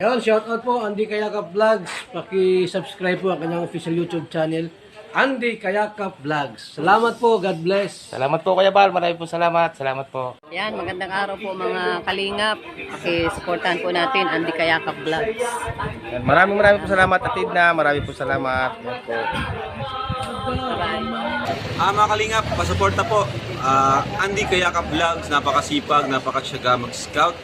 Ayun, shoutout po Andy Kayakap Vlogs. Paki-subscribe po ang kanyang official YouTube channel, Andy Kayakap Vlogs. Salamat po, God bless. Salamat po Kuya Bal, maraming po salamat. Salamat po. Yan, magandang araw po mga kalingap. Paki-supportahan po natin Andy Kayakap Vlogs. Yan, maraming po salamat Atid na, maraming po salamat. Yan po. Mga kalingap, pasuporta po. Andy Kayakap Vlogs, napakasipag, napakasyaga mag-scout.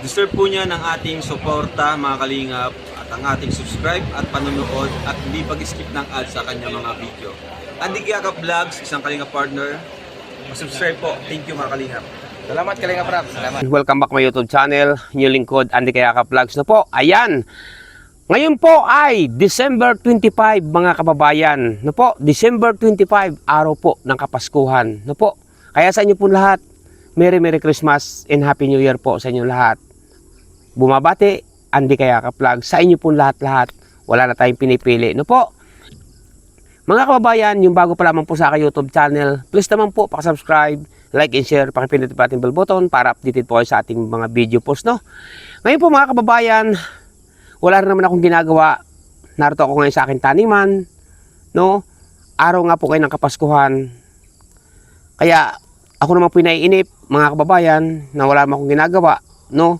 Deserve po niya ng ating suporta mga kalingap at ang ating subscribe at panonood at hindi pag-skip ng ads sa kanya mga video. Andy Kayakap Vlogs, isang kalingap partner. Subscribe po. Thank you mga kalingap. Salamat Kalingap Rap. Salamat. Welcome back my YouTube channel. New lingkod Andy Kayakap Vlogs na po. Ayan. Ngayon po ay December 25 mga kababayan. No po, December 25 araw po ng Kapaskuhan. No po. Kaya sa inyo po lahat, Merry Christmas and Happy New Year po sa inyo lahat. Bumabati, Andy Kayakap Vlogs sa inyo po lahat-lahat. Wala na tayong pinipili. No po. Mga kababayan, yung bago pa lamang po sa aking YouTube channel, please naman po pakasubscribe, like and share, pakipindot pa ating bell button para updated po kayo sa ating mga video post. No? Ngayon po mga kababayan, wala rin naman akong ginagawa. Narito ako ngayon sa aking taniman. No? Araw nga po kayo ng Kapaskuhan. Kaya ako naman po naiinip, mga kababayan, na wala naman akong ginagawa. No?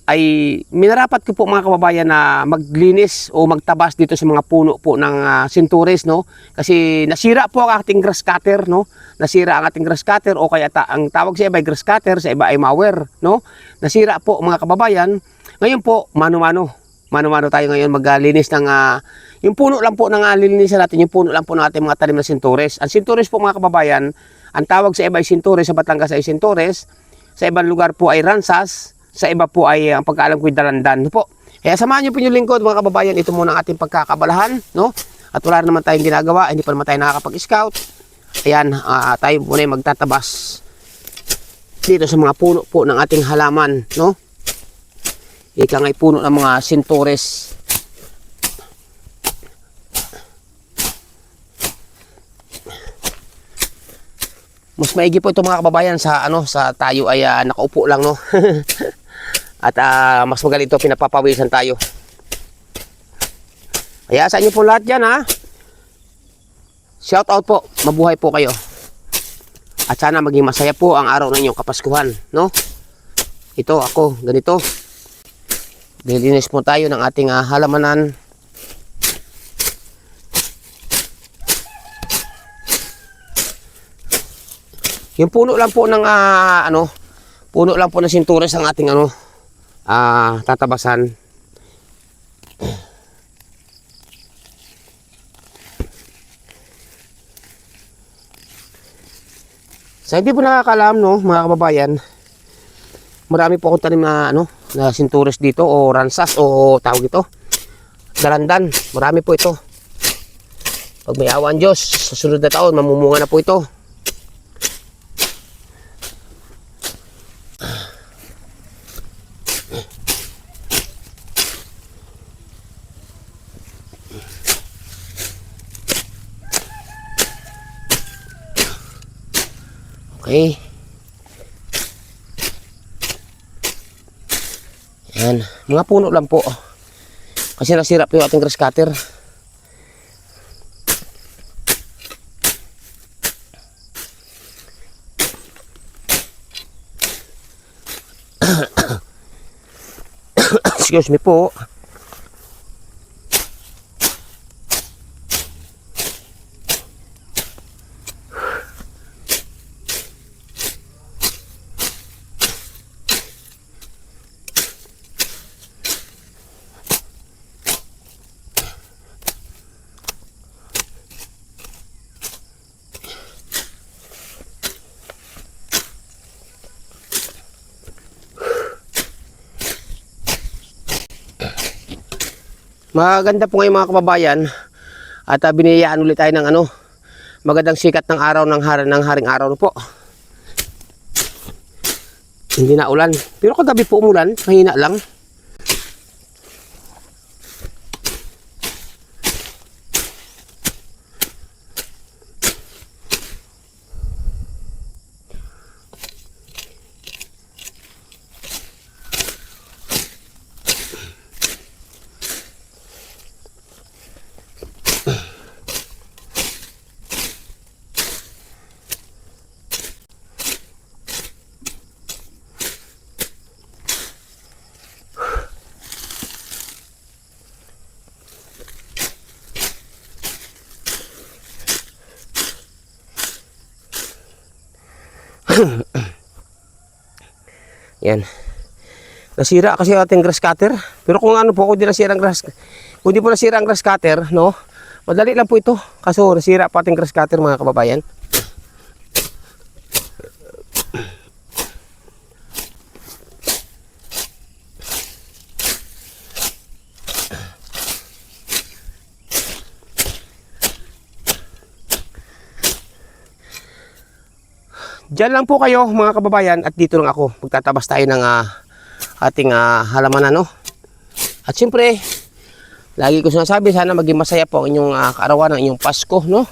Ay minarapat ko po mga kababayan na maglinis o magtabas dito sa mga puno po ng sinturis, no? Kasi nasira po ang ating grass cutter, no? Nasira ang ating grass cutter o kaya ang tawag sa iba ay grass cutter, sa iba ay mower, no? Nasira po mga kababayan. Ngayon po, mano-mano tayo ngayon maglinis ng yung puno lang po ng lilinisan natin, yung puno lang po ng ating mga tanim na sinturis. Ang sinturis po mga kababayan, ang tawag sa iba ay sinturis, sa Batangas ay sinturis, sa ibang lugar po ay ransas, sa iba po ay ang pagkaalam ko ay dalandan, no po. Kaya samahan niyo po yung lingkod mga kababayan, ito muna ang ating pagkakabalahan, no? At wala naman tayong ginagawa, hindi pa naman tayo nakakapag-scout. Ayan, tayo muna ay magtatabas dito sa mga puno po ng ating halaman, no? Ika nga'y puno ng mga sinturis. Mas maigi po ito mga kababayan sa sa tayo ay nakaupo lang, no. At mas magaling ito, pinapapawisan tayo. Kaya sa inyo po lahat dyan, shout out po, mabuhay po kayo. At sana maging masaya po ang araw ng inyong Kapaskuhan, no. Ito ako, ganito. Dilinis po tayo ng ating halamanan. Yung puno lang po ng puno lang po ng sinturis ang ating tatabasan. Sa hindi po nakakalam, no, mga kababayan, marami po akong tanim na na sinturis dito o ransas o tawag ito, dalandan. Marami po ito. Pag may awa ang Diyos, sa sunod na taon mamumunga na po ito. Okay. Yan, mga puno lang po. Kasi nasira po yung ating grass cutter. Excuse me po. Maganda po ngayon mga kababayan. At biniyayaan ulit tayo ng magandang sikat ng araw ng haring araw po. Hindi na ulan. Pero kagabi po umulan, mahina lang. Yan. Nasira kasi ating grass cutter. Pero kung ano po, kung di po nasira ang grass cutter, no? Madali lang po ito. Kaso nasira pa ating grass cutter, mga kababayan. Diyan lang po kayo, mga kababayan, at dito lang ako. Magtatabas tayo ng ating halaman, no? At siyempre, lagi ko sinasabi, sana maging masaya po ang inyong kaarawan ng inyong Pasko, no?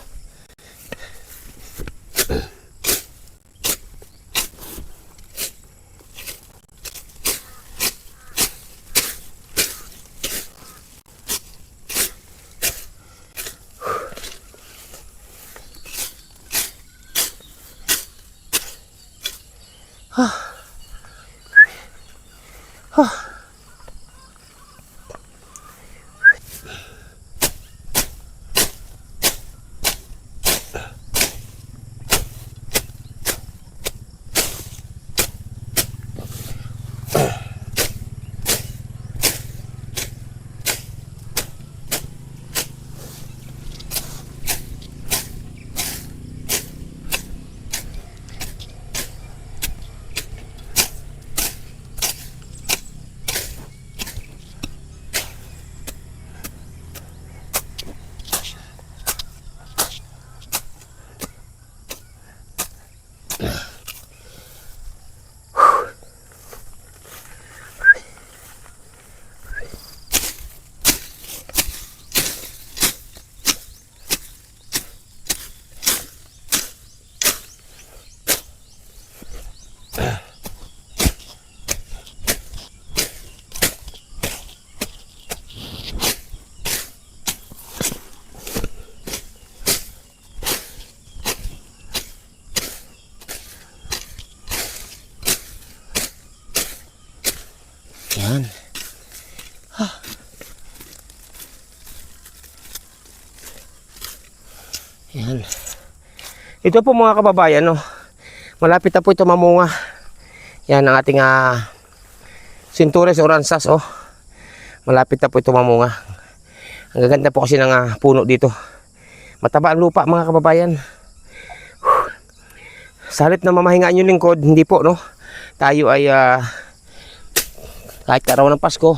Yan. Yan. Ito po mga kababayan, no? Malapit na po ito mamunga. Yan ang ating Centures Oranzas, oh. Malapit na po ito mamunga. Ang gaganda po kasi ng puno dito. Mataba ang lupa, mga kababayan. Salit na mamahinga yung lingkod, hindi po, no? Tayo ay kahit kaarawan ng Pasko,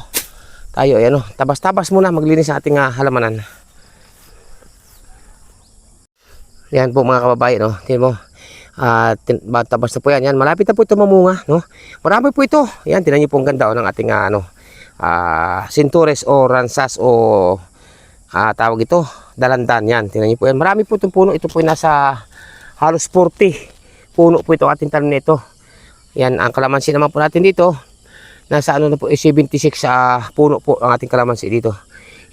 tayo ay tabas-tabas muna, maglinis sa ating halamanan. Yan po mga kababayan, no? Tingnan mo. Tabas na po yan. Yan, malapit na po ito mamunga, no? Marami po ito. Yan, tingnan niyo po ang ganda ng ating Centures Oranzas o tawag ito, dalandan. Yan, tingnan niyo po yan. Marami po itong puno. Ito po nasa halos 40 puno po ito ating tanim nito. Yan, ang kalamansi naman po natin dito. Nasa na po 76 puno po ang ating kalamansi dito.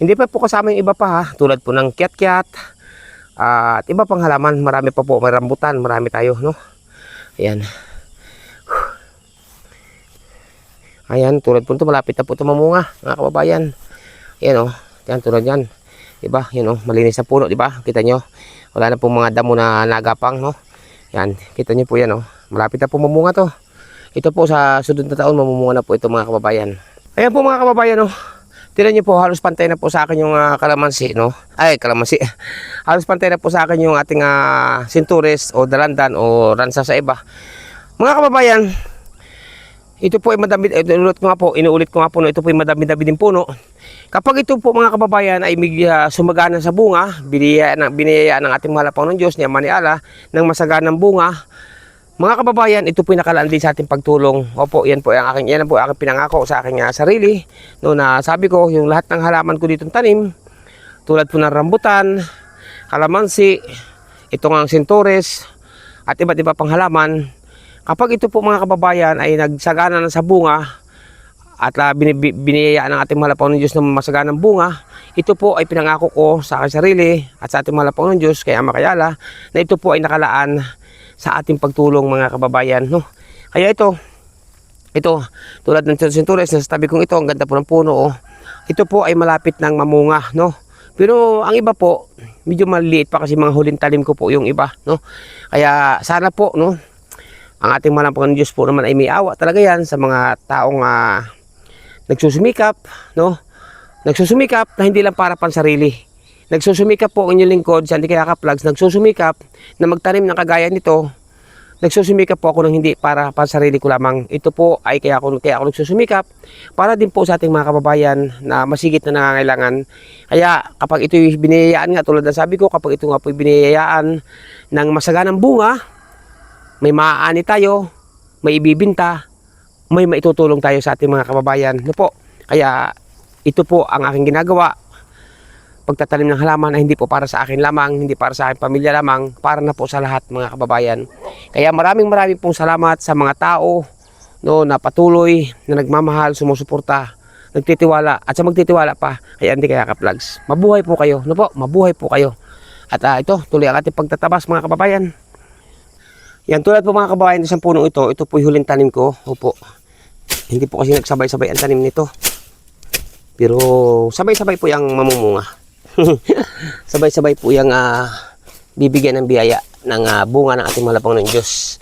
Hindi pa po kasama yung iba pa, tulad po ng kiat-kiat at iba pang halaman. Marami pa po, may rambutan, marami tayo, no? Ayan. Ayan, tulad po ito, malapit na po ito mamunga, mga kababayan. Ayan, oh. Ayan, tulad yan. Diba? Yan, oh, malinis na puno, diba? Kita nyo, wala na pong mga damo na nagapang, no? Yan, kita nyo po yan, oh. Malapit na po mamunga to. Ito po sa sunod na taon mamumunga na po ito, mga kababayan. Ayan po mga kababayan, no. Tingnan niyo po, halos pantay na po sa akin yung kalamansi, no. Ay, kalamansi. Halos pantay na po sa akin yung ating Centures o dalandan o ransa sa iba. Mga kababayan, ito po ay madami, inuulit ko nga po, no, ito po ay madami-dami din puno. Kapag ito po mga kababayan ay sumagana sa bunga, biniyayaan ng ating mahal na Panginoon Diyos ni Ama ni Allah ng masaganang bunga. Mga kababayan, ito po yung nakalaan din sa ating pagtulong. Opo, yan po ang aking pinangako sa aking sarili. No, na sabi ko, yung lahat ng halaman ko ditong tanim, tulad po ng rambutan, kalamansi, itong ang Centures, at iba't iba pang halaman. Kapag ito po mga kababayan ay nagsagana na sa bunga, at biniyayaan ng ating mahal na Panginoon Diyos ng masaganang bunga, ito po ay pinangako ko sa aking sarili at sa ating mahal na Panginoon Diyos, kay Ama kay Allah, na ito po ay nakalaan sa ating pagtulong, mga kababayan, no? Kaya ito tulad ng Centures na sa tabi kong ito, ang ganda po ng puno, oh. Ito po ay malapit ng mamunga, no? Pero ang iba po medyo maliit pa kasi mga huling talim ko po yung iba, no? Kaya sana po, no, Ang ating mahal na Panginoon Diyos po naman ay may awa talaga yan sa mga taong nagsusumikap, no? Nagsusumikap na hindi lang para pansarili. Nagsusumikap po ang inyong lingkod, si Andy Kayakap Vlogs, nagsusumikap na magtanim ng kagaya nito. Nagsusumikap po ako ng hindi para pansarili ko lamang. Ito po ay kaya ako nagsusumikap para din po sa ating mga kababayan na masigit na nangangailangan. Kaya kapag ito'y biniyayaan nga, tulad ng sabi ko, kapag ito nga po biniyayaan ng masaganang bunga, may maaani tayo, may ibibinta, may maitutulong tayo sa ating mga kababayan. Ano po? Kaya ito po ang aking ginagawa. Pagtatanim ng halaman ay hindi po para sa akin lamang, hindi para sa aking pamilya lamang, para na po sa lahat mga kababayan. Kaya maraming pong salamat sa mga tao, no, na patuloy na nagmamahal, sumusuporta, nagtitiwala at sa magtitiwala pa kay Andy Kayakap Vlogs. Mabuhay po kayo, no po? Mabuhay po kayo. At ito, tuloy ang ating pagtatabas mga kababayan. Yan, tulad po mga kababayan, isang punong ito po yung huling tanim ko. Opo. Hindi po kasi nagsabay-sabay ang tanim nito. Pero sabay-sabay po yung mamumunga. Sabay-sabay po yung bibigyan ng biyaya ng bunga ng ating malapang ng Diyos.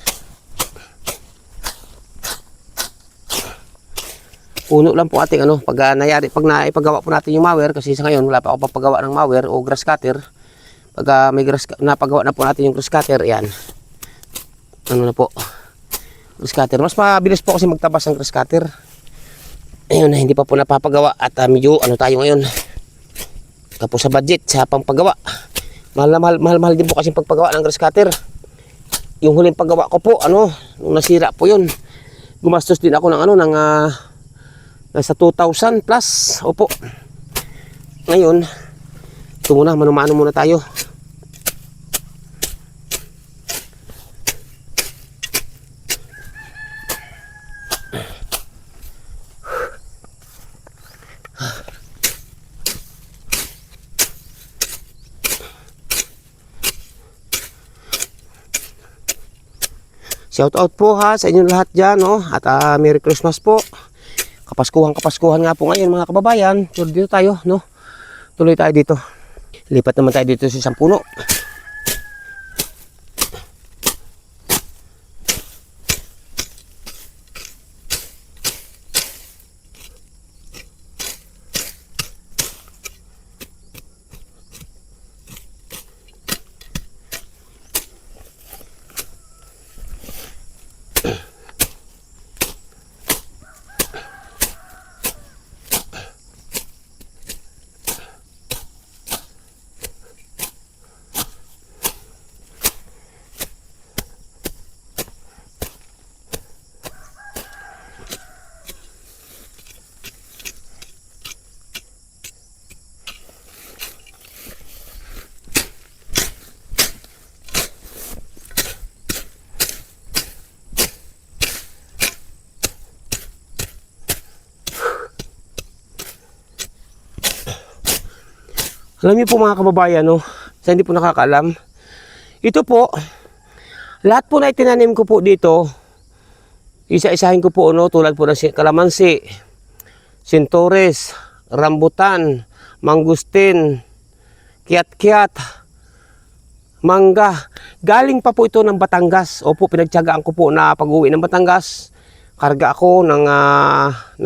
Puno lang po ating pag naipagawa po natin yung mower, kasi sa ngayon wala pa ako papagawa ng mower o grass cutter. Pag may napagawa na po natin yung grass cutter, yan. Na po. Grass cutter. Mas mabilis po kasi magtabas ng grass cutter. Ayun, hindi pa po napapagawa at medyo tayo ngayon. Tapos sa budget, sa pangpagawa. Mahal din po kasi pagpagawa ng grass cutter. Yung huling paggawa ko po, nung nasira po yun. Gumastos din ako ng nasa 2,000 plus. Opo. Ngayon, ito muna, manumano muna tayo. Shout out po sa inyong lahat dyan, no? At Merry Christmas po. Kapaskuhan nga po ngayon mga kababayan. So dito tayo, no? Tuloy tayo dito. Lipat naman tayo dito sa isang puno. Alam niyo po mga kababayan, no? Sa hindi po nakakaalam, ito po, lahat po na itinanim ko po dito, isa-isahin ko po, no? Tulad po ng kalamansi, sintores, rambutan, mangustin, kiat-kiat, mangga. Galing pa po ito ng Batangas. Opo, pinagtiyagaan ko po na pag-uwi ng Batangas. Karga ako ng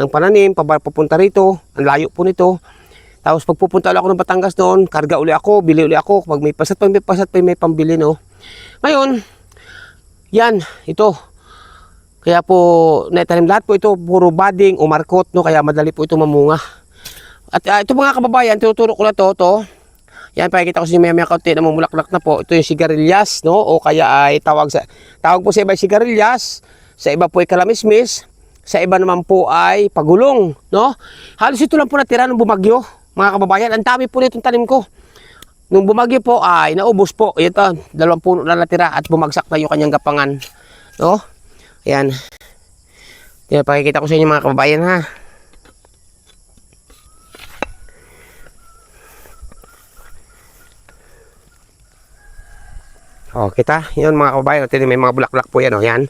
pananim, papunta rito. Ang layo po nito. Tapos pagpupunta ulit ako ng Batangas noon, karga uli ako, bili uli ako. Pag may pasat, may pambili, no? Ngayon, yan, ito. Kaya po, naitanim lahat po ito, puro bading o markot, no? Kaya madali po ito mamunga. At ito mga kababayan, tinuturo ko na to. Yan, pakikita ko sa inyo may kaunti na mamulaklak na po. Ito yung sigarilyas, no? O kaya ay tawag po sa iba sigarilyas, sa iba po ay kalamismis, sa iba naman po ay pagulong, no? Halos ito lang po natira nung bumagyo. Mga kababayan, ang dami po nitong tanim ko. Nung bumagyo po ay naubos po. Ito, 2 puno na natira at bumagsak na yung kanyang gapangan. No? Ayan. Yan, pakikita ko sa inyo mga kababayan, ha. O, kita. Yan mga kababayan. Ito, may mga bulaklak po yan. O, yan.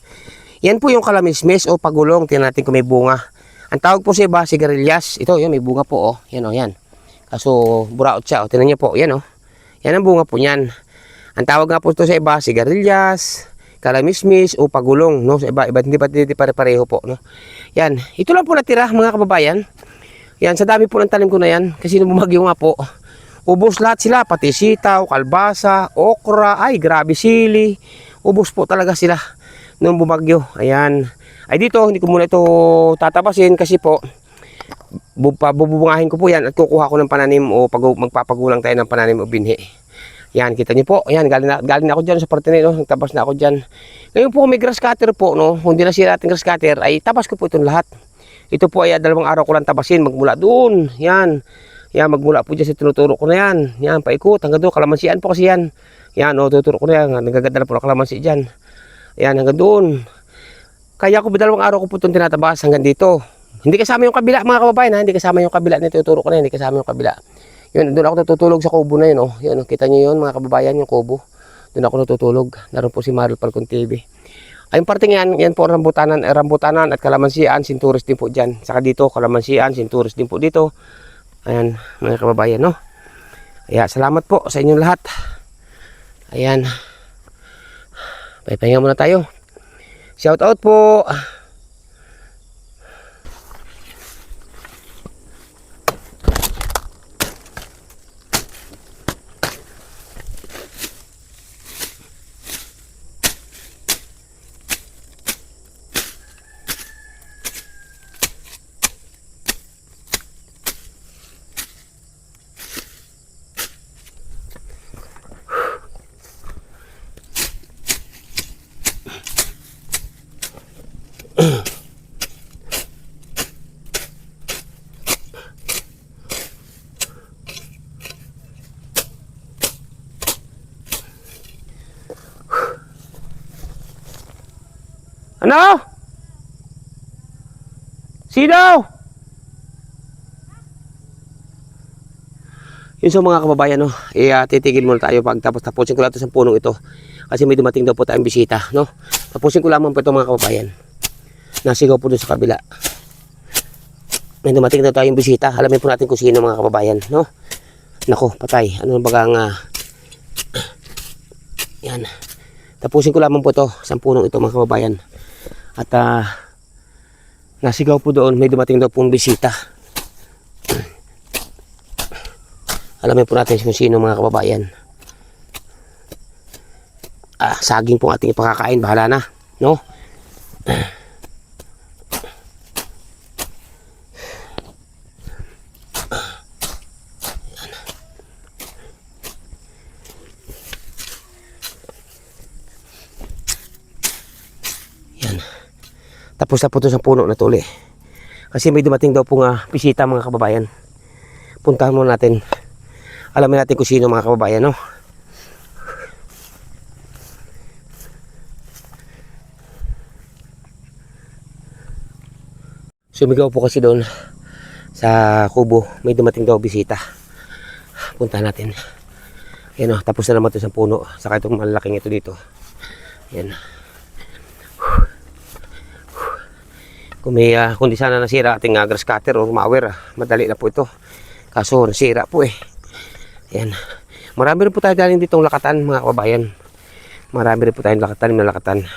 Yan po yung kalamismis o pagulong. Tingnan natin kung may bunga. Ang tawag po sa iba, sigarilyas. Ito, yan, may bunga po. O, yan o, yan. Kaso, buraot siya. O, tingnan niyo po. Yan o. Yan ang bunga po niyan. Ang tawag nga po ito sa iba, sigarilyas, kalamismis o pagulong, no? Sa iba, hindi pare-pareho po, no? Yan, ito lang po natira mga kababayan. Yan, sa dami po ng tanim ko na yan, kasi nung bumagyo nga po, ubos lahat sila, pati sitaw, kalbasa, okra, ay grabe sili, ubos po talaga sila nung bumagyo. Ayan, ay dito, hindi ko muna ito tatabasin kasi po, bubungahin ko po yan at kukuha ko ng pananim o magpapagulang tayo ng pananim o binhi. Yan, kita niyo po. Yan, galing na ako dyan sa parte na, no? Nagtabas na ako dyan. Ngayon po, may grass cutter po, no? Kung di na sila ating grass cutter, ay tabas ko po itong lahat. Ito po ay 2 araw ko lang tabasin, magmula doon. Yan. Yan, magmula po dyan sa tinuturo ko na yan. Yan, paikot, hanggang doon, kalamansian po kasi yan. Yan, o, tuturo ko na yan. Nagaganda na po ng kalamansi dyan. Yan, hanggang doon. Kaya ko 2 araw ko po itong tinatabas hanggang dito. Hindi kasama yung kabila, mga kababayan, ha? Hindi kasama yung kabila na tinuturo ko na yan. Hindi kasama yung kabila. Yun, doon ako natutulog sa kubo na yun, oh. Yun, kita nyo yun, mga kababayan, yung kubo. Doon ako natutulog. Naroon po si Maril Falcon TV. Ay, yung parting yan po rambutanan at kalamansian, sinturis din po dyan. Saka dito, kalamansian, sinturis din po dito. Ayan, mga kababayan, no? Kaya, salamat po sa inyong lahat. Ayan. Pahinga muna tayo. Shout out po. Ano? Sino? Yun sa mga kababayan, no? Titigil muna tayo pag tapusin ko lang ito sa punong ito. Kasi may dumating daw po tayong bisita, no? Tapusin ko lamang po ito mga kababayan. Nasigaw po doon sa kabila. May dumating daw tayong bisita. Alamin po natin kung sino mga kababayan, no? Nako, patay. Ano bagang yan. Tapusin ko lamang po ito sa punong ito mga kababayan. At nasigaw po doon, may dumating daw pong bisita. Alamin po natin kung sino mga kababayan. Saging po ating ipakakain, bahala na, no? Tapos na po ito sa puno na tuli. Kasi may dumating daw pong bisita mga kababayan. Puntahan muna natin. Alamin natin kung sino mga kababayan, no? Sumigaw po kasi doon sa kubo. May dumating daw bisita. Puntahan natin. Yan, oh, tapos na naman ito sa puno. Saka itong malaking ito dito. Yan. Kung di sana nasira ating grass cutter o mower, madali na po ito. Kaso nasira po eh. Ayan. Marami rin po tayo galing ditong lakatan mga kababayan. Marami rin po tayong lakatan.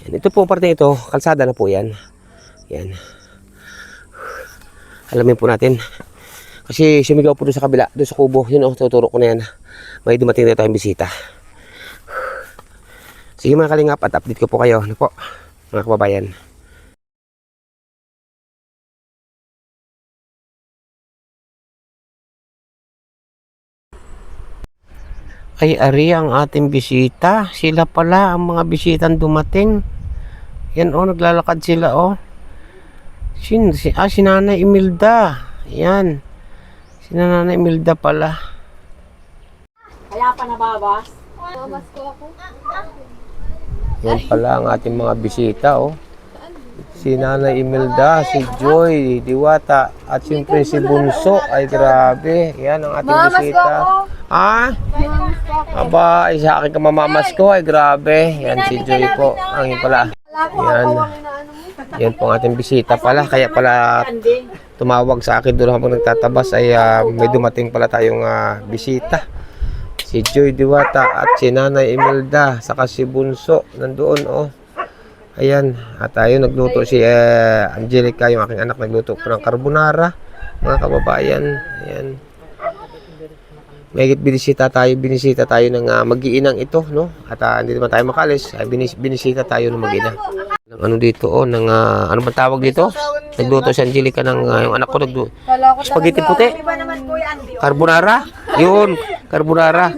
Yan. Ito po parte ito, kalsada na po yan. Yan. Alamin po natin. Kasi sumigaw po doon sa kabila, doon sa kubo. Yun, tuturo ko na yan. May dumating na tayong bisita. Sige mga kalingap, at update ko po kayo, ano po, mga kababayan. Ay, ari ang ating bisita. Sila pala ang mga bisitang dumating. Yan, oh, naglalakad sila, oh. Si Nanay Imelda. Yan. Si Nanay Imelda pala. Kaya pa nababas? Nababas ko ako. Yan pala ang ating mga bisita, oh. Si Nanay Imelda, si Joy, Diwata, at siyempre si Bunso. Ay, grabe. Yan ang ating bisita. Aba, sa akin ka mamamas ko. Ay, grabe. Yan si Joy po. Ang yun pala. Yan. Yan po ang ating bisita pala. Kaya pala tumawag sa akin doon habang nagtatabas ay may dumating pala tayong bisita. Si Joy Diwata at si Nanay Imelda, saka si Bunso, nandoon oh. Ayan, at ayun nagluto si Angelica, yung aking anak, nagluto po ng carbonara, mga kababayan. Ayan. May binisita tayo ng mag-iinang ito, no? At hindi naman tayo makalis, ay binisita tayo ng mag-iina. Ano dito, oh, ng ano ba tawag dito? Nagluto si Angelica ng yung anak ko nagluto. Spaghetti puti. Carbonara. Yun, carbonara.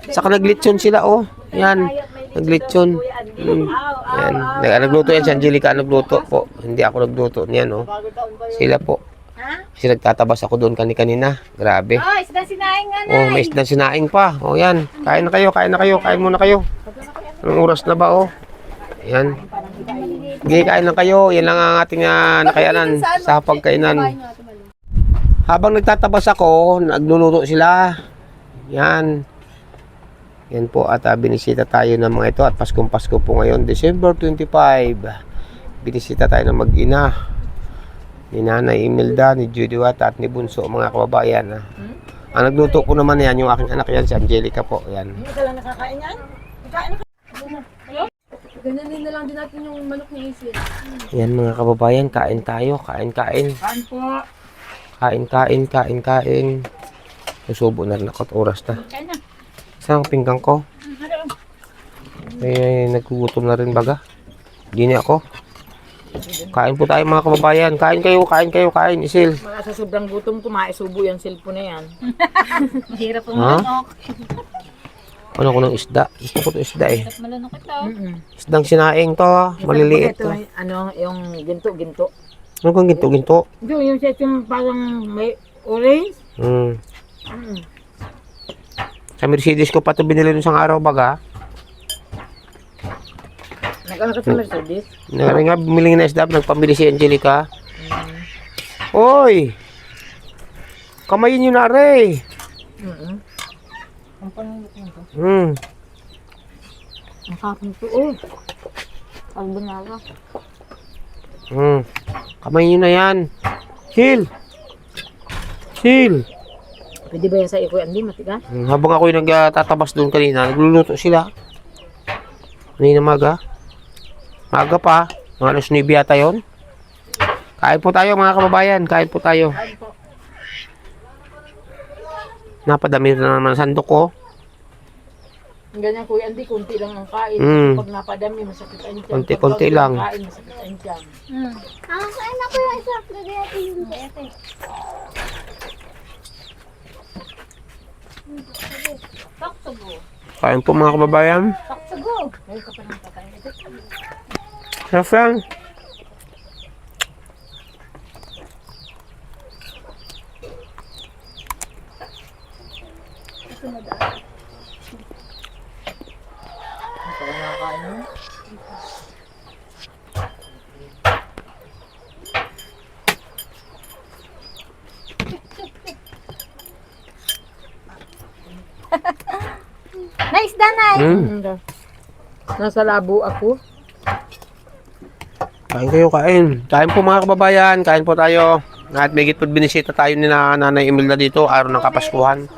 Saka naglitsyon sila, oh. Yan, naglitsyon. Yan. Nagluto yan si Angelica, nagluto po. Hindi ako nagluto niyan, oh. Sila po. Kasi nagtatabas ako doon kanina. Grabe. Oh, isda sinaing nga na. Oh, may isda sinaing pa. Oh, yan. Kain na kayo, kain na kayo. Kain muna kayo. Anong oras na ba, oh? Yan. Sige, kain na kayo. Yan lang ang ating nakayanan sa pagkainan. Habang nagtatabas ako, nagluluto sila. Yan. Yan po. At binisita tayo ng mga ito. At Paskong-Pasko po ngayon. December 25. Binisita tayo ng mag-ina. Ni Nanay Imelda, ni Joy Diwata at ni Bunso, mga kababayan. Ang nagluto ko naman yan, yung aking anak yan, si Angelica po. Yan. Hindi ka lang nakakain yan? Kakain na ka. Gananin na lang din natin yung manok ni Isil. Yan mga kababayan, kain tayo, kain. Kain po. Kain. Susubo na rin ako at oras na. Kain na. Saan ang pinggang ko? Nagkugutom na rin baga. Hindi na ako. Kain po tayo mga kababayan. Kain kayo. Isil. Mga sa sobrang gutom ko, maisubo yung cellphone na yan. Mahirap po Ha? manok. Ano ko ng isda? Gusto ko ito isda eh. Malunok ito. Isdang sinaing to. Maliliit to. Ano, yung ginto-ginto. Ano kang ginto-ginto? Yung set yung parang may orange. Sa Mercedes ko pa ito binili nung isang araw baga. Nag-ano ka sa Mercedes? Nga bumili na isda. Nagpamili si Angelica. Hoy! Kamayin nyo na rin. Ang kapang po, oh. Carbonara. Kamayin nyo na yan. Sil! Pwede ba yan sa ikoy andi, matigas? Habang ako'y nagtatabas doon kanina, nagluluto sila. Kanina maga. Maga pa. Mga alas 9 yata yun. Kain po tayo mga kababayan. Kain po tayo. Napadami na naman ang sandok ko. Ang ganyan kuya andi, kunti lang ang kain. Pag napadami, masakit ang tiyan. Konti-konti lang. Pag kain, masakit ang tiyan. Kain na po yung isa. Lagay natin yung ete. Taksugo. Kain po mga kababayan. Taksugo. Safran. Nice, Danay. Nasa labo ako. Kain kayo, kain. Kain po mga kababayan. Kain po tayo. At may gitpod binisita tayo ni Nanay Imelda dito. Araw ng Kapaskuhan.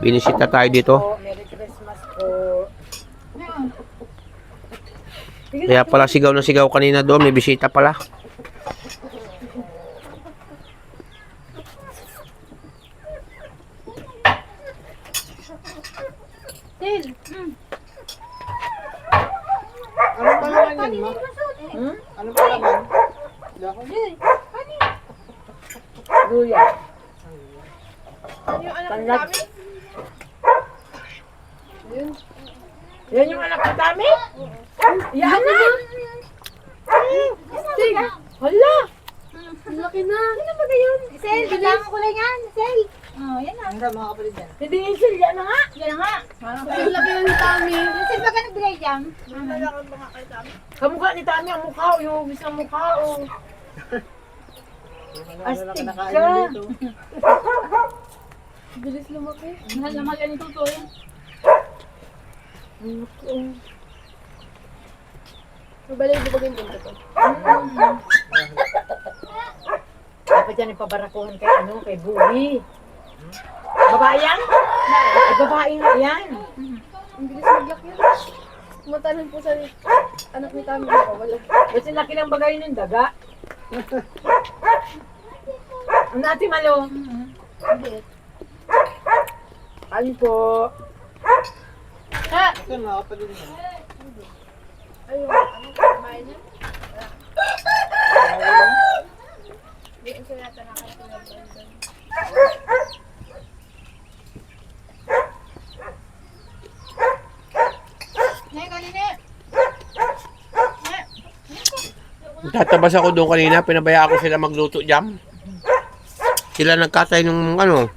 Binisita tayo dito. Merry Christmas po. Kaya pala sigaw na sigaw kanina doon. May bisita pala. Ano pa naman yun, ma? Ano pa naman? Luya. Tanlag. Yan yung anak ni Tami? Yan na! Stig! Hala! Laki na. Ano ba yun? Sel, kailangan ko lang yan. Sel. Oh, yan na. Hindi Isil, yan na nga! Yan na nga. Ang laki na ni Tami. Sel, baka nagbigay dyan? Kamukha ni Tami ang mukha, yung hugis ng mukha, oh. Astig ka! Bilis lumaki. Mahal na mahal yan ito to. Mabalay mo bagay din ito. Dapat yan ipabarakuhan kay ano, kay Buhi. Babae yan? Ay, babae nga yan. Ang bilis mag-lock yun. Tumatanong po sa anak ni Tami na wala. Kasi laki ng bagay ng daga. Ang natin malo. Hindi. Ano po? Ha? Ayun, ano kumain niya? Hindi, ang yata nakakalaban doon. Nay, kanina. Tatabas ako doon kanina, pinabaya ako sila magluto jam. Sila nagkatay ng ano.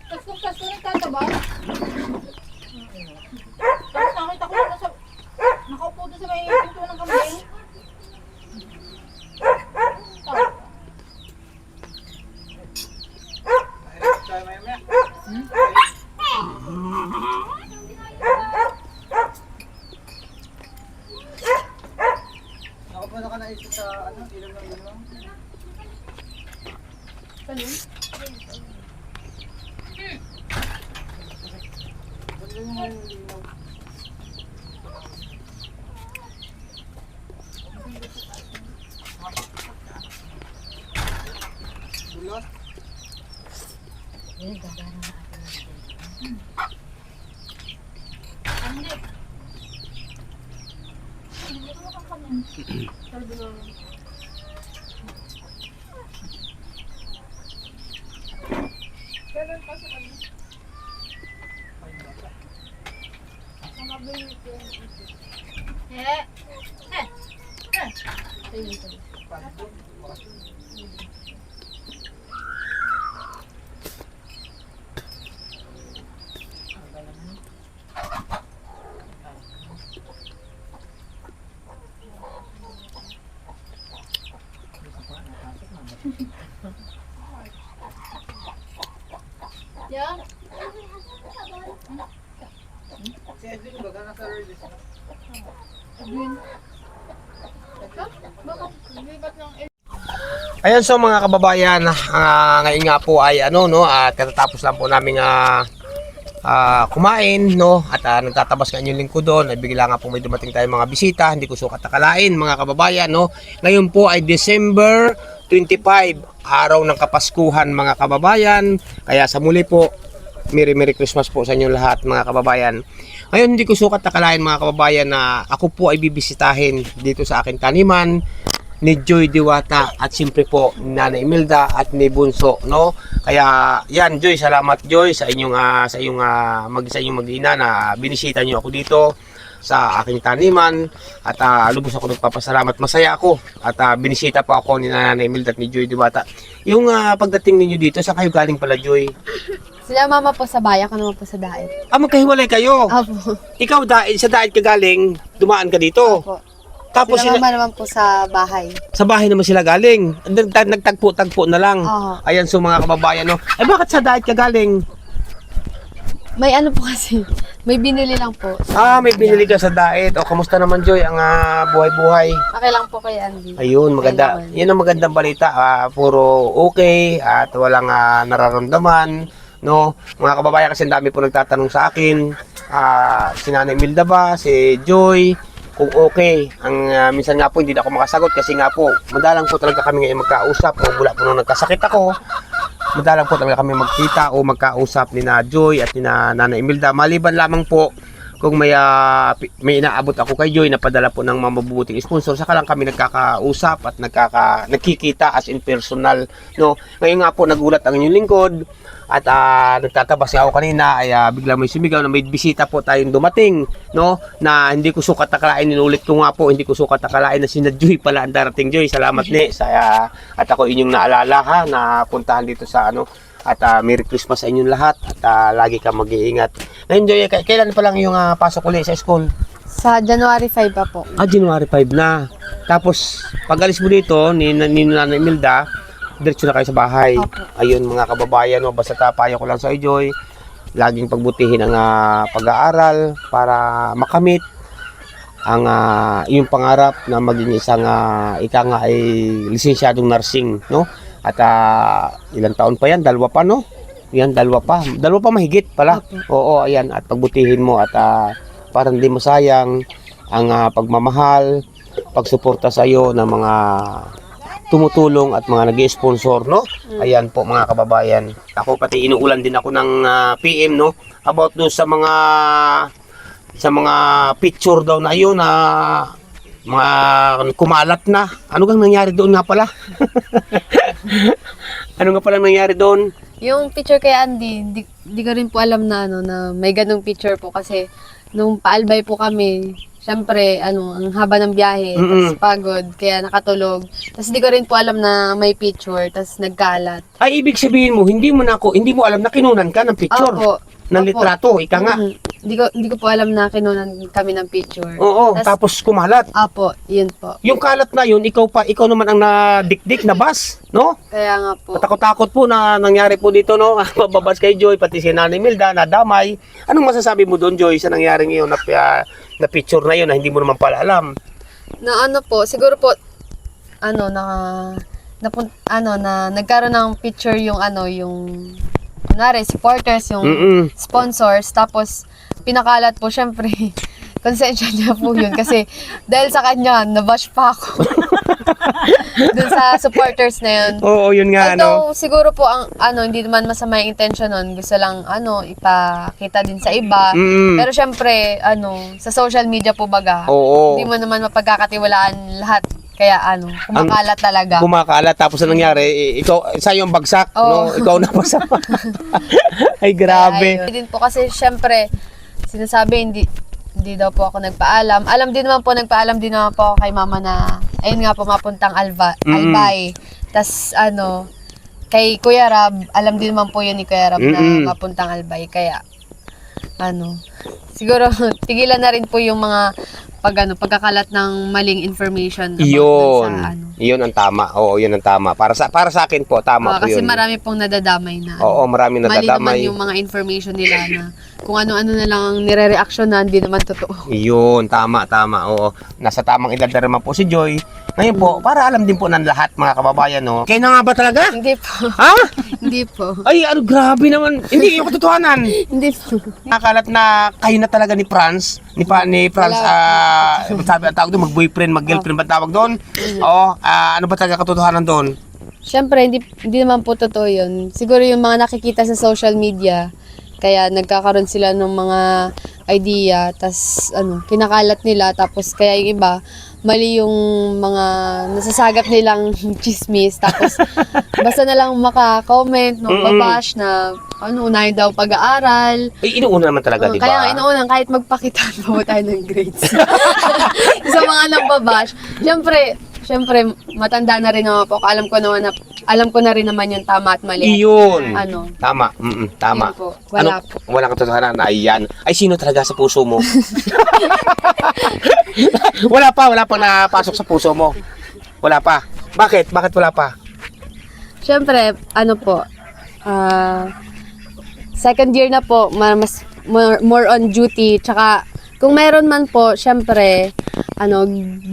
Kasto nagtataba. Tapos nakita ko na nakaupo doon sa may pinto ng kambing. Yeah. Ayan, so mga kababayan, ngayon nga po ay ano no, at katatapos lang po namin kumain no, at nagtatabas nga yung lingkod doon, ay bigla nga po may dumating tayong mga bisita, hindi ko sukat akalain mga kababayan no. Ngayon po ay December 25, araw ng Kapaskuhan mga kababayan, kaya sa muli po, Merry Christmas po sa inyo lahat mga kababayan. Ngayon hindi ko sukat akalain mga kababayan na ako po ay bibisitahin dito sa aking taniman ni Joy Diwata at siyempre po ni Nanay Imelda at ni Bunso no. Kaya yan Joy, salamat Joy sa inyong sa inyong mag-ina na binisita niyo ako dito sa aking taniman at lubos ako nagpapasalamat. Masaya ako at binisita po ako ni Nanay Imelda at ni Joy Diwata. Yung pagdating ninyo dito, saan kayo galing pala Joy? Sila mama po sa bayan, ako naman po sa daet. Magkahiwalay kayo? Opo. Ikaw sa daet ka galing, dumaan ka dito? Opo. Tapos Sila mama naman po sa bahay. sa bahay naman sila galing. Nagtagpo-tagpo na lang. Oo. Ayan, so mga kababayan, no? Eh bakit sa diet ka galing? May ano po kasi, may binili lang po. May binili ka sa diet. O, kamusta naman Joy ang buhay-buhay? Okay lang po kay Andy. Ayun, maganda. Okay naman. Yan ang magandang balita. Puro okay at walang nararamdaman. No? Mga kababayan, kasi ang dami po nagtatanong sa akin. Si Nanay Imelda ba? Si Joy? Kung okay. Minsan nga po hindi na ako makasagot kasi nga po madalang po talaga kami ngayon magkausap o mula po nung nagkasakit ako. Madalang po talaga kami magkita o magkausap ni na Joy at ni na Nanay Imelda. Maliban lamang po kung may inaabot ako kay Joy na padala po ng mga mabubuting sponsor, saka lang kami nagkakausap at nagkikita as in personal. No? Ngayon nga po nagulat ang inyong lingkod at nagtatabas nga ako kanina ay bigla may sumigaw na may bisita po tayong dumating no, na hindi ko sukat akalain. Inulit ko nga po, hindi ko sukat akalain na sina Joy pala ang darating. Joy, salamat ni at ako inyong naalala ha na puntahan dito sa at Merry Christmas sa inyong lahat at lagi ka mag-iingat. Ngayon Joy, kailan pa lang yung pasok ulit sa school? Sa January 5 pa po. January 5 na. Tapos pag alis mo dito ni Nanay Imelda, diretso na kayo sa bahay. Opo. Ayun mga kababayan, basta payo ko lang sa Joy, laging pagbutihin ang pag-aaral para makamit ang iyong pangarap na maging isang ika nga ay lisensyadong nursing, no? At ilang taon pa yan? Dalawa pa, no? Yan, dalawa pa. Dalawa pa mahigit pala. Oo, ayan. At pagbutihin mo at parang di mo sayang ang pagmamahal, pagsuporta sa iyo ng mga tumutulong at mga nag-sponsor, no? Ayan po mga kababayan. Ako pati inuulan din ako ng PM, no? About doon sa mga picture daw na yun na mga kumalat na. Ano gang nangyari doon nga pala? Ano nga pala nangyari doon? Yung picture kay Andy, di ko rin po alam na na may ganung picture po kasi nung paalbay po kami, syempre, ang haba ng biyahe, tapos pagod, kaya nakatulog. Tapos di ko rin po alam na may picture, tapos nagkalat. Ay, ibig sabihin mo, hindi mo alam na kinunan ka ng picture. Opo. Ng litrato, ika nga. Hindi ko po alam na kinunan kami ng picture. Oo, tapos kumalat. Apo, yun po. Yung kalat na yun, ikaw naman ang nadikdik na bas, no? Kaya nga po. Takot-takot po na nangyari po dito, no? Mababas kay Joy, pati si Nanay Milda, nadamay. Anong masasabi mo doon, Joy, sa nangyari ngayon na picture na yun na hindi mo naman pala alam? Na siguro po, na nagkaroon ng picture yung kunwari, supporters, yung sponsors, tapos pinakalat po, syempre, konsensya niya po yun. Kasi dahil sa kanya, nabash pa ako. Dun sa supporters na yun. Oo, yun nga, Although, siguro po, hindi naman masama yung intention nun. Gusto lang, ipakita din sa iba. Pero syempre, sa social media po baga, Oo. hindi mo naman mapagkakatiwalaan lahat. Kaya kumakalat talaga. Kumakalat, tapos ang nangyari, ikaw, sa'yo ang bagsak, no? Ikaw na masama. Ay, grabe. Hindi din po kasi syempre, sinasabi hindi daw po ako nagpaalam. Alam din naman po ako kay mama na, ayun nga po, mapuntang Albay. Tas kay Kuya Rab, alam din naman po yun ni Kuya Rab na mapuntang Albay. Kaya, siguro, tigilan na rin po yung mga pagkakalat ng maling information about Yun. sa Yun ang tama. Oo, yun ang tama. Para sa akin po, tama po kasi yun. marami pong nadadamay na. Oo, marami Mali naman nadadamay. yung mga information nila na kung ano-ano na lang ang nire-reaction na hindi naman totoo. Yun, tama. Oo. Nasa tamang edad na naman po si Joy. Ngayon po, para alam din po ng lahat mga kababayan, no? Kayo na nga ba talaga? Hindi po. Ha? Hindi po. Ay, grabe naman. Hindi, yung katotohanan. Hindi po. Nakalat na kayo na talaga ni Franz. Ni Franz, sabi ang tawag doon, mag-boyfriend, mag-girlfriend ba tawag doon? Oo, ano ba talaga katotohanan doon? Siyempre, hindi naman po totoo yun. Siguro yung mga nakikita sa social media, kaya nagkakaroon sila ng mga idea, tas kinakalat nila, tapos kaya yung iba, mali yung mga nasasagap nilang chismis, tapos basta na lang maka-comment, babash na unahin daw pag-aaral. Eh, inuuna naman talaga, di ba? Kaya inuuna, kahit magpakitaan po tayo ng grades. Sa mga nagbabash, Siyempre, matanda na rin naman po. Alam ko na rin naman yung tama at mali. Iyon. Tama. Tama. Yun po. Wala po. Walang katotohanan. Ayan. Ay, sino talaga sa puso mo? wala pa napasok sa puso mo. Wala pa. Bakit? Bakit wala pa? Siyempre, second year na po, mas more on duty. Tsaka, kung meron man po, siyempre,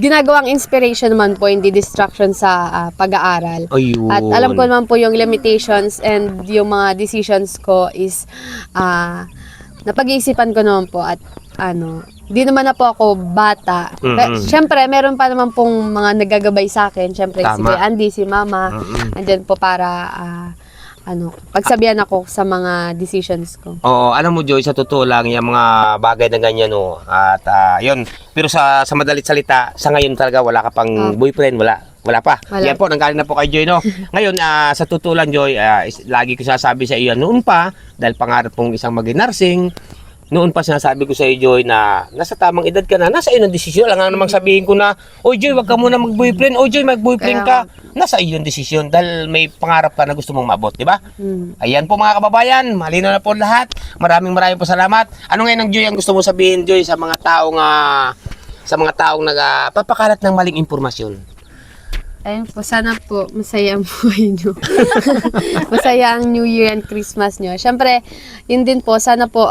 ginagawang inspiration naman po, hindi distraction sa pag-aaral. Ayun. At alam ko naman po yung limitations and yung mga decisions ko is napag-iisipan ko naman po at di naman na po ako bata. Siyempre, meron pa naman pong mga naggagabay sa akin. Siyempre, si Andy, si Mama, andyan po para pagsabihan ako sa mga decisions ko. Oo, alam mo Joy, sa totoo lang yung mga bagay na ganyan, no. At yun, pero sa madalit salita, sa ngayon talaga wala ka pang boyfriend, wala pa. Wala. Yan po, nanggaling na po kay Joy, no. Ngayon, sa totoo lang Joy, lagi ko sasabi sa iyo noon pa, dahil pangarap pong isang maging nursing, noon pa sinasabi ko sa iyo, Joy, na nasa tamang edad ka na, nasa iyo ng desisyon. Alam nga namang sabihin ko na, oy Joy, wag ka muna mag-boyfriend. Oy Joy, mag-boyfriend ka. Nasa iyo yung desisyon dahil may pangarap ka na gusto mong maabot, di ba? Ayan po mga kababayan, malinaw na po lahat. Maraming po salamat. Ano ngayon ang Joy ang gusto mo sabihin, Joy, sa mga taong nagpapakalat ng maling impormasyon? Ayun po, sana po masaya ang buhay nyo. Masaya ang New Year and Christmas nyo. Siyempre, yun din po, sana po,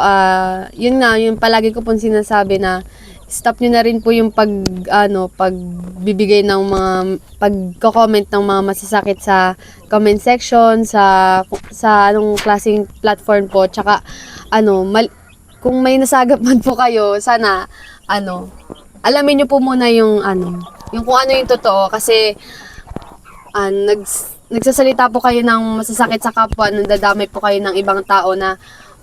yun palagi ko pong sinasabi na stop niyo na rin po yung pagbibigay ng mga pagko-comment ng mga masasakit sa comment section, sa anong klaseng platform po. Tsaka kung may nasagap man po kayo, sana alamin niyo po muna yung yung kung ano yung totoo, kasi nagsasalita po kayo ng masasakit sa kapwa, nandadamay po kayo ng ibang tao na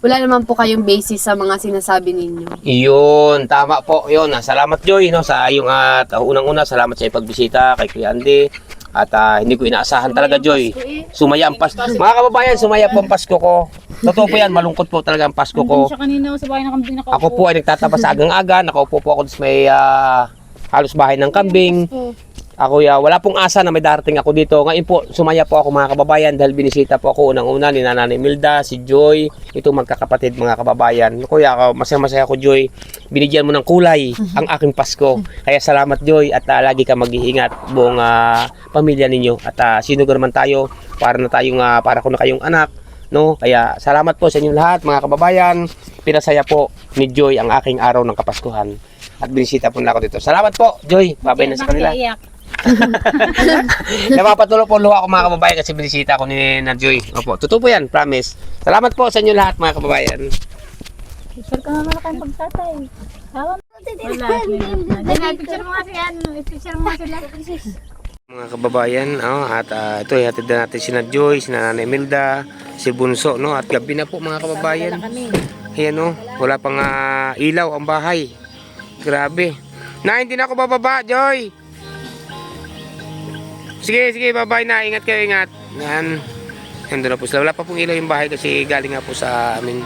wala naman po kayong basis sa mga sinasabi ninyo. Iyon, tama po. Yun, salamat Joy, no, sa iyong unang-una, salamat sa iyong pagbisita kay Kuya Andy. At hindi ko inaasahan talaga, Joy. Sumaya ang Pasko. Mga kababayan, sumaya po ang Pasko ko. Totoo po yan, malungkot po talaga ang Pasko ko. Siya kanina sa bahay ng kambing nakaupo. Ako po ay nagtataba sa agang-aga. Nakaupo po ako sa may halos bahay ng kambing. Ako wala pong asa na may darating ako dito. Ngayon po, sumaya po ako mga kababayan dahil binisita po ako unang-una ni Nanay Imelda, si Joy, ito magkakapatid mga kababayan. Kuya, masaya-masaya ako, Joy. Binigyan mo ng kulay ang aking Pasko. Kaya salamat, Joy, at lagi ka mag-iingat buong pamilya ninyo. At sino naman tayo, para ko na kayong anak. No? Kaya salamat po sa inyong lahat mga kababayan. Pinasaya po ni Joy ang aking araw ng Kapaskuhan. At binisita po na ako dito. Salamat po, Joy. Babay na sa kanila. Napapatulo po luha ako mga kababayan kasi binisita ako ni Joy. Opo, totoo po yan, promise. Salamat po sa inyo lahat mga kababayan. Picture ka naman kayong pagtatay. Tawa mo. Wala. Picture mo kasi yan. Picture mo kasi lang. Mga kababayan, at ito hatid na natin si Joy, si Nanay Imelda, si Bunso, no? At gabi na po mga kababayan. Ayan, no? Wala pang ilaw ang bahay. Grabe. Hindi na ako bababa, Joy. Sige, bye-bye na. Ingat kayo, ingat. Yan. Nandun na po sila. Wala pa pong ilaw yung bahay kasi galing nga po sa amin.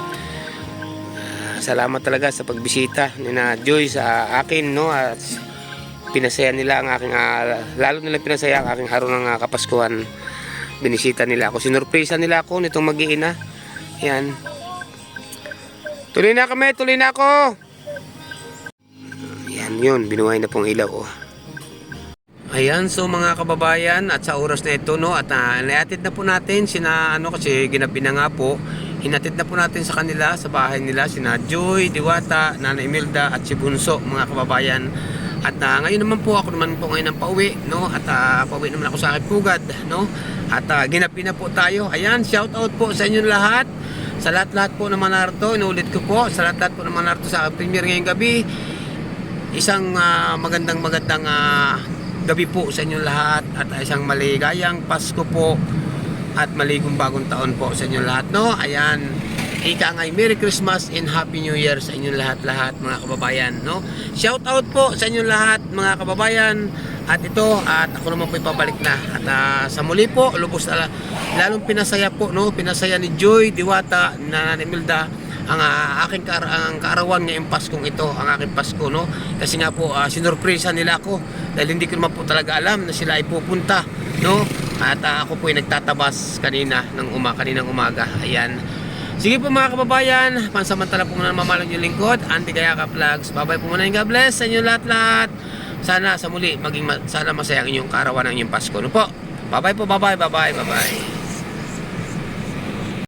Salamat talaga sa pagbisita ni na Joy sa akin, no? At pinasaya nila ang aking, lalo nila pinasaya ang aking araw ng Kapaskuhan. Binisita nila ako. Sinurpresa nila ako nitong mag-iina. Yan. Tuloy na kami, tuloy na ako. Yan yun, binuhay na pong ilaw, oh. Ayan, so mga kababayan, at sa oras na ito, no, at naatid na po natin kasi ginabi na nga po, hinatid na po natin sa kanila, sa bahay nila, sina Joy, Diwata, Nanay Imelda, at si Bunso, mga kababayan. At ngayon naman po, ako naman po ngayon ang pauwi, no, at pauwi naman ako sa aking pugad, no, at ginabi na po tayo. Ayan, shout out po sa inyong lahat, sa lahat-lahat po naman narito, inulit ko po, sa lahat-lahat po naman narito sa aking premiere ngayong gabi, isang magandang gabi po sa inyong lahat at isang maligayang Pasko po at maligong bagong taon po sa inyong lahat, no? Ayan, ika ngay Merry Christmas and Happy New Year sa inyong lahat mga kababayan, no? Shout out po sa inyong lahat mga kababayan at ito, at ako naman po ipabalik na at sa muli po, lubos na lalong pinasaya po, no? Pinasaya ni Joy, Diwata, Nanay Imelda ang aking kaarawan ngayong Paskong ito, ang aking Pasko, no? Kasi nga po sinurpresa nila ako dahil hindi ko naman po talaga alam na sila ay pupunta, no? At ako po ay nagtatabas kaninang umaga. Ayan. Sige po mga kababayan, pansamantala po muna mamalang yung lingkod, Andy Kayaka Vlogs. Bye-bye po muna, God bless sa inyo lahat. Sana sa muli sana masaya ang inyong kaarawan ng inyong Pasko, no po? Bye-bye po, bye-bye.